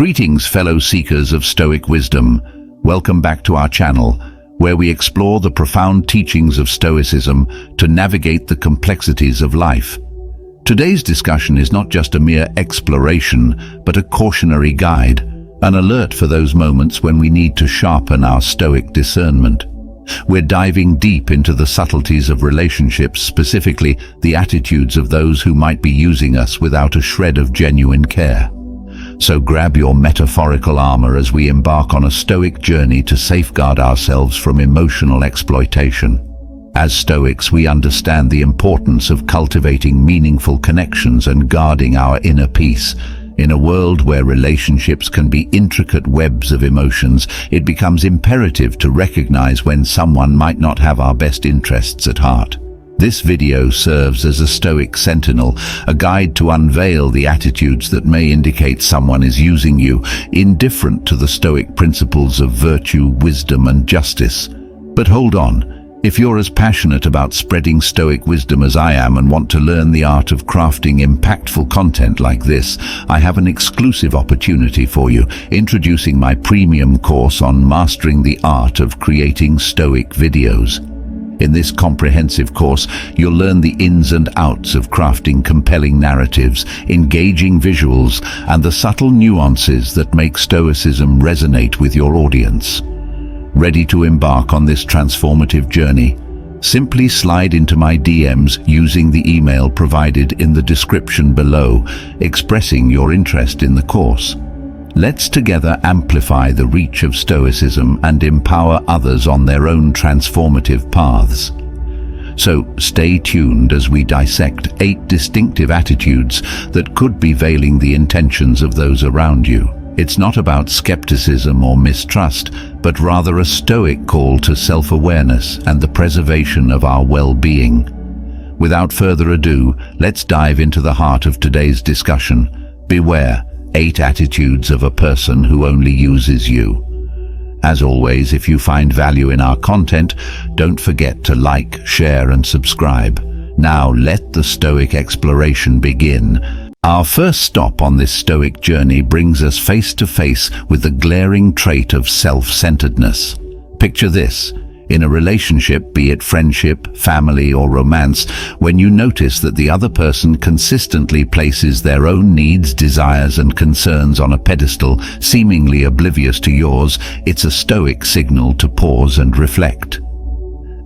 Greetings, fellow seekers of Stoic wisdom. Welcome back to our channel, where we explore the profound teachings of Stoicism to navigate the complexities of life. Today's discussion is not just a mere exploration, but a cautionary guide, an alert for those moments when we need to sharpen our Stoic discernment. We're diving deep into the subtleties of relationships, specifically the attitudes of those who might be using us without a shred of genuine care. So grab your metaphorical armor as we embark on a Stoic journey to safeguard ourselves from emotional exploitation. As Stoics, we understand the importance of cultivating meaningful connections and guarding our inner peace. In a world where relationships can be intricate webs of emotions, it becomes imperative to recognize when someone might not have our best interests at heart. This video serves as a Stoic sentinel, a guide to unveil the attitudes that may indicate someone is using you, indifferent to the Stoic principles of virtue, wisdom, and justice. But hold on, if you're as passionate about spreading Stoic wisdom as I am and want to learn the art of crafting impactful content like this, I have an exclusive opportunity for you, introducing my premium course on mastering the art of creating Stoic videos. In this comprehensive course, you'll learn the ins and outs of crafting compelling narratives, engaging visuals, and the subtle nuances that make Stoicism resonate with your audience. Ready to embark on this transformative journey? Simply slide into my DMs using the email provided in the description below, expressing your interest in the course. Let's together amplify the reach of Stoicism and empower others on their own transformative paths. So stay tuned as we dissect 8 distinctive attitudes that could be veiling the intentions of those around you. It's not about skepticism or mistrust, but rather a Stoic call to self-awareness and the preservation of our well-being. Without further ado, let's dive into the heart of today's discussion. Beware. 8 attitudes of a person who only uses you. As always, if you find value in our content, don't forget to like, share, and subscribe. Now let the Stoic exploration begin. Our first stop on this Stoic journey brings us face to face with the glaring trait of self-centeredness. Picture this. In a relationship, be it friendship, family, or romance, when you notice that the other person consistently places their own needs, desires, and concerns on a pedestal, seemingly oblivious to yours, it's a Stoic signal to pause and reflect.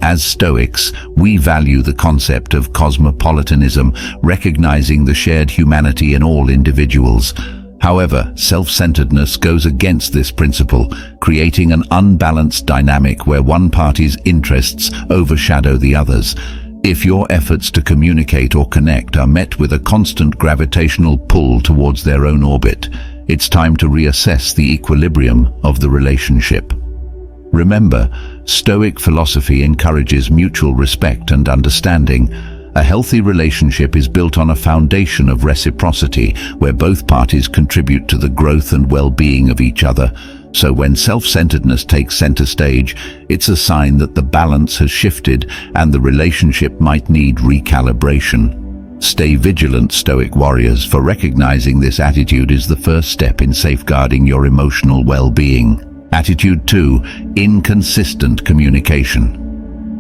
As Stoics, we value the concept of cosmopolitanism, recognizing the shared humanity in all individuals. However, self-centeredness goes against this principle, creating an unbalanced dynamic where one party's interests overshadow the other's. If your efforts to communicate or connect are met with a constant gravitational pull towards their own orbit, it's time to reassess the equilibrium of the relationship. Remember, Stoic philosophy encourages mutual respect and understanding. A healthy relationship is built on a foundation of reciprocity, where both parties contribute to the growth and well-being of each other. So when self-centeredness takes center stage, it's a sign that the balance has shifted and the relationship might need recalibration. Stay vigilant, Stoic warriors, for recognizing this attitude is the first step in safeguarding your emotional well-being. Attitude 2. Inconsistent communication.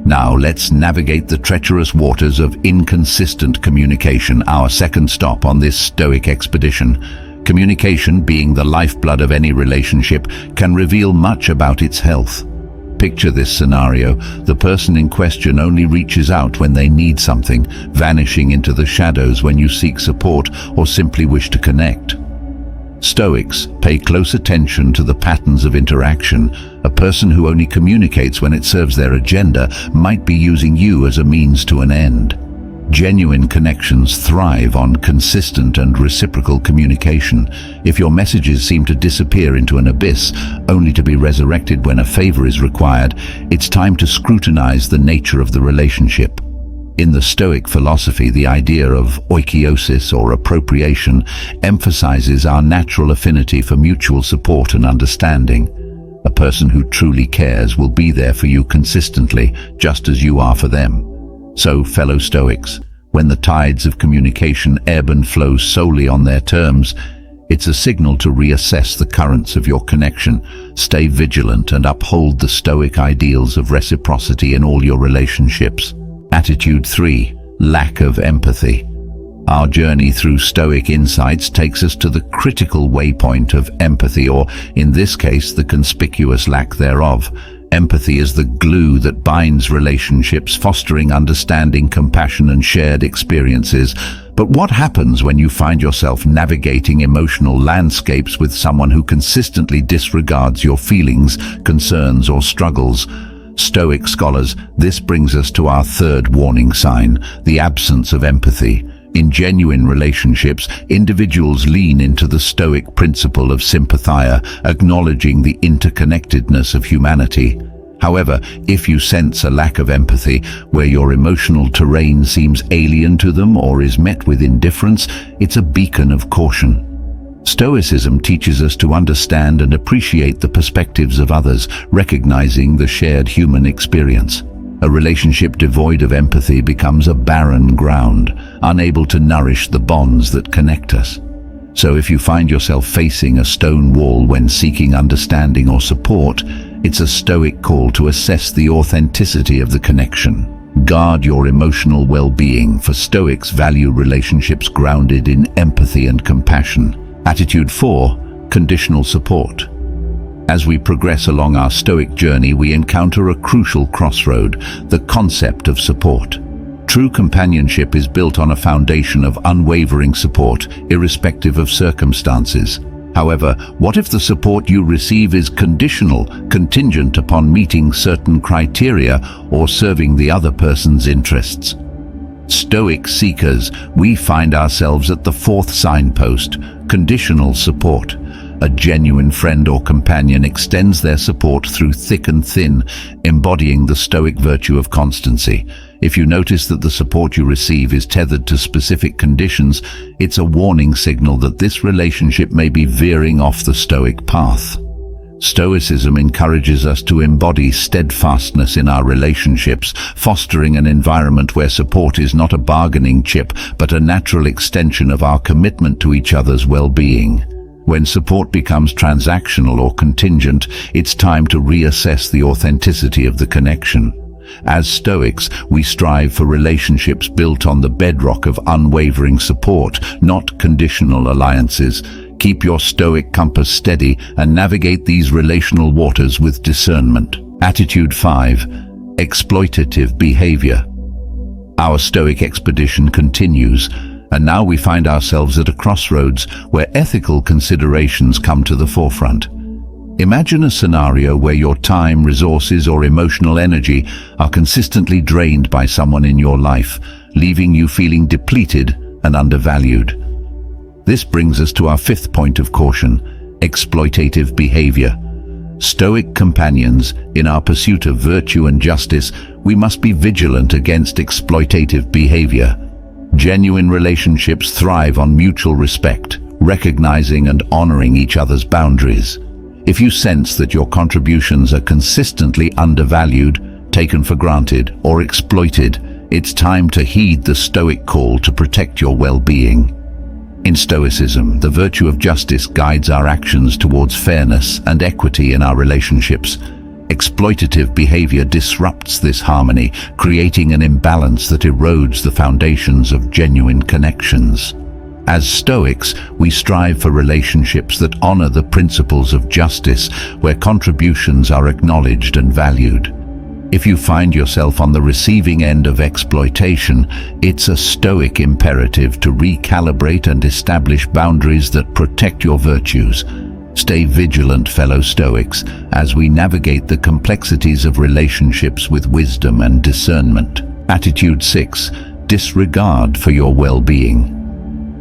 Now let's navigate the treacherous waters of inconsistent communication, our second stop on this Stoic expedition. Communication, being the lifeblood of any relationship, can reveal much about its health. Picture this scenario. The person in question only reaches out when they need something, vanishing into the shadows when you seek support or simply wish to connect. Stoics pay close attention to the patterns of interaction. A person who only communicates when it serves their agenda might be using you as a means to an end. Genuine connections thrive on consistent and reciprocal communication. If your messages seem to disappear into an abyss, only to be resurrected when a favor is required, it's time to scrutinize the nature of the relationship. In the Stoic philosophy, the idea of oikeiosis, or appropriation, emphasizes our natural affinity for mutual support and understanding. A person who truly cares will be there for you consistently, just as you are for them. So, fellow Stoics, when the tides of communication ebb and flow solely on their terms, It's a signal to reassess the currents of your connection, stay vigilant and uphold the Stoic ideals of reciprocity in all your relationships. Attitude 3. Lack of empathy. Our journey through Stoic insights takes us to the critical waypoint of empathy, or in this case, the conspicuous lack thereof. Empathy is the glue that binds relationships, fostering understanding, compassion, and shared experiences. But what happens when you find yourself navigating emotional landscapes with someone who consistently disregards your feelings, concerns, or struggles? Stoic scholars, this brings us to our third warning sign, the absence of empathy. In genuine relationships, individuals lean into the Stoic principle of sympathia, acknowledging the interconnectedness of humanity. However, if you sense a lack of empathy, where your emotional terrain seems alien to them or is met with indifference, it's a beacon of caution. Stoicism teaches us to understand and appreciate the perspectives of others, recognizing the shared human experience. A relationship devoid of empathy becomes a barren ground, unable to nourish the bonds that connect us. So if you find yourself facing a stone wall when seeking understanding or support, it's a Stoic call to assess the authenticity of the connection. Guard your emotional well-being, for Stoics value relationships grounded in empathy and compassion. Attitude 4. Conditional support. As we progress along our Stoic journey, we encounter a crucial crossroad, the concept of support. True companionship is built on a foundation of unwavering support, irrespective of circumstances. However, what if the support you receive is conditional, contingent upon meeting certain criteria or serving the other person's interests? Stoic seekers, we find ourselves at the fourth signpost, conditional support. A genuine friend or companion extends their support through thick and thin, embodying the Stoic virtue of constancy. If you notice that the support you receive is tethered to specific conditions, it's a warning signal that this relationship may be veering off the Stoic path. Stoicism encourages us to embody steadfastness in our relationships, fostering an environment where support is not a bargaining chip, but a natural extension of our commitment to each other's well-being. When support becomes transactional or contingent, it's time to reassess the authenticity of the connection. As Stoics, we strive for relationships built on the bedrock of unwavering support, not conditional alliances. Keep your Stoic compass steady and navigate these relational waters with discernment. Attitude 5. Exploitative behavior. Our Stoic expedition continues, and now we find ourselves at a crossroads where ethical considerations come to the forefront. Imagine a scenario where your time, resources, or emotional energy are consistently drained by someone in your life, leaving you feeling depleted and undervalued. This brings us to our fifth point of caution, exploitative behavior. Stoic companions, in our pursuit of virtue and justice, we must be vigilant against exploitative behavior. Genuine relationships thrive on mutual respect, recognizing and honoring each other's boundaries. If you sense that your contributions are consistently undervalued, taken for granted, or exploited, it's time to heed the Stoic call to protect your well-being. In Stoicism, the virtue of justice guides our actions towards fairness and equity in our relationships. Exploitative behavior disrupts this harmony, creating an imbalance that erodes the foundations of genuine connections. As Stoics, we strive for relationships that honor the principles of justice, where contributions are acknowledged and valued. If you find yourself on the receiving end of exploitation, it's a Stoic imperative to recalibrate and establish boundaries that protect your virtues. Stay vigilant, fellow Stoics, as we navigate the complexities of relationships with wisdom and discernment. Attitude 6. Disregard for your well-being.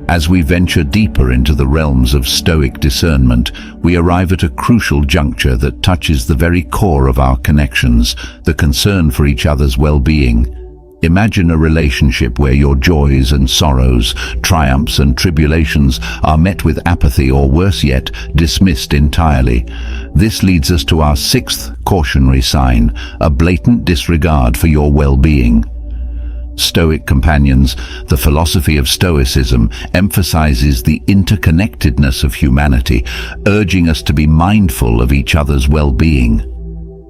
As we venture deeper into the realms of Stoic discernment, we arrive at a crucial juncture that touches the very core of our connections, the concern for each other's well-being. Imagine a relationship where your joys and sorrows, triumphs and tribulations are met with apathy, or worse yet, dismissed entirely. This leads us to our sixth cautionary sign, a blatant disregard for your well-being. Stoic companions, the philosophy of Stoicism emphasizes the interconnectedness of humanity, urging us to be mindful of each other's well-being.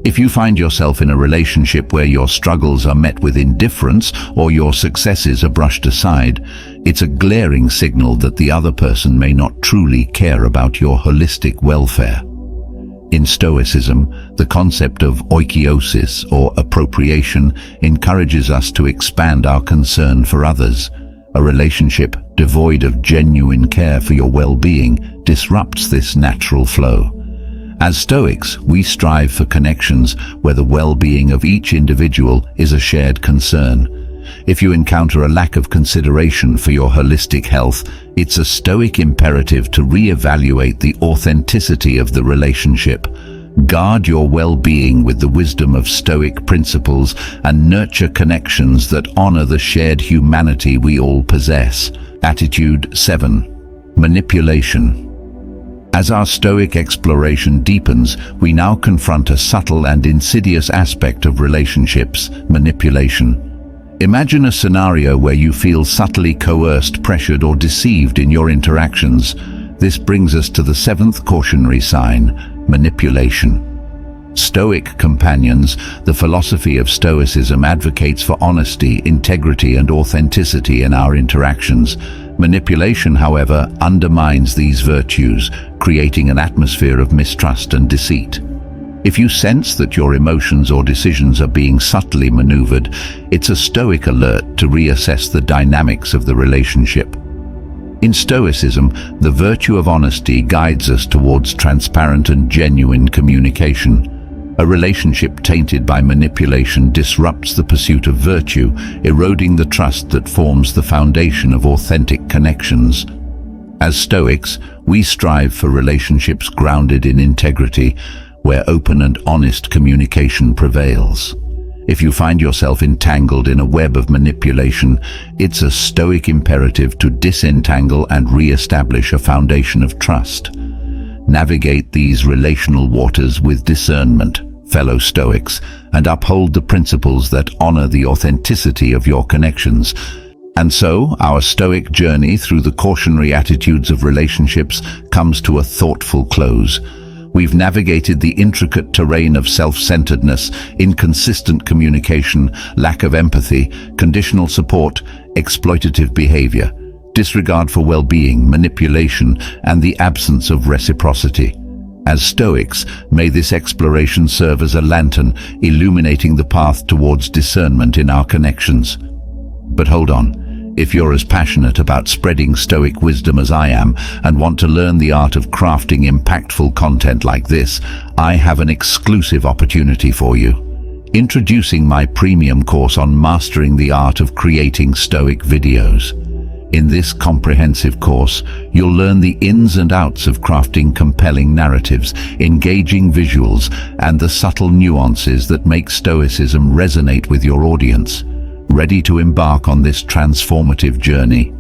If you find yourself in a relationship where your struggles are met with indifference or your successes are brushed aside, it's a glaring signal that the other person may not truly care about your holistic welfare. In Stoicism, the concept of oikeiosis, or appropriation, encourages us to expand our concern for others. A relationship devoid of genuine care for your well-being disrupts this natural flow. As Stoics, we strive for connections where the well-being of each individual is a shared concern. If you encounter a lack of consideration for your holistic health, it's a Stoic imperative to re-evaluate the authenticity of the relationship. Guard your well-being with the wisdom of Stoic principles and nurture connections that honor the shared humanity we all possess. Attitude 7. Manipulation. As our Stoic exploration deepens, we now confront a subtle and insidious aspect of relationships: manipulation. Imagine a scenario where you feel subtly coerced, pressured, or deceived in your interactions. This brings us to the 7th cautionary sign: manipulation. Stoic companions, the philosophy of Stoicism advocates for honesty, integrity, and authenticity in our interactions. Manipulation, however, undermines these virtues, creating an atmosphere of mistrust and deceit. If you sense that your emotions or decisions are being subtly maneuvered, it's a Stoic alert to reassess the dynamics of the relationship. In Stoicism, the virtue of honesty guides us towards transparent and genuine communication. A relationship tainted by manipulation disrupts the pursuit of virtue, eroding the trust that forms the foundation of authentic connections. As Stoics, we strive for relationships grounded in integrity, where open and honest communication prevails. If you find yourself entangled in a web of manipulation, it's a Stoic imperative to disentangle and re-establish a foundation of trust. Navigate these relational waters with discernment, fellow Stoics, and uphold the principles that honor the authenticity of your connections. And so, our Stoic journey through the cautionary attitudes of relationships comes to a thoughtful close. We've navigated the intricate terrain of self-centeredness, inconsistent communication, lack of empathy, conditional support, exploitative behavior, disregard for well-being, manipulation, and the absence of reciprocity. As Stoics, may this exploration serve as a lantern, illuminating the path towards discernment in our connections. But hold on. If you're as passionate about spreading Stoic wisdom as I am and want to learn the art of crafting impactful content like this, I have an exclusive opportunity for you. Introducing my premium course on mastering the art of creating Stoic videos. In this comprehensive course, you'll learn the ins and outs of crafting compelling narratives, engaging visuals, and the subtle nuances that make Stoicism resonate with your audience. Ready to embark on this transformative journey?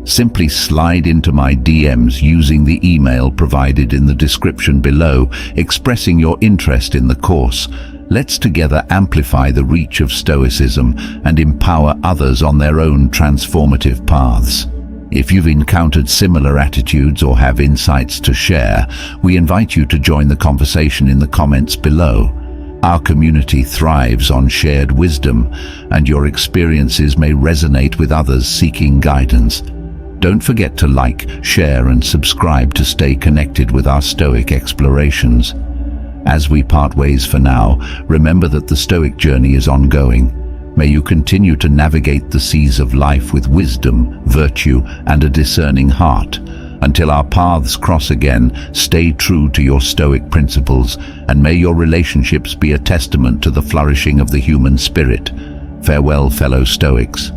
Simply slide into my DMs using the email provided in the description below, expressing your interest in the course. Let's together amplify the reach of Stoicism and empower others on their own transformative paths. If you've encountered similar attitudes or have insights to share, we invite you to join the conversation in the comments below. Our community thrives on shared wisdom, and your experiences may resonate with others seeking guidance. Don't forget to like, share, and subscribe to stay connected with our Stoic explorations. As we part ways for now, remember that the Stoic journey is ongoing. May you continue to navigate the seas of life with wisdom, virtue, and a discerning heart. Until our paths cross again, stay true to your Stoic principles, and may your relationships be a testament to the flourishing of the human spirit. Farewell, fellow Stoics.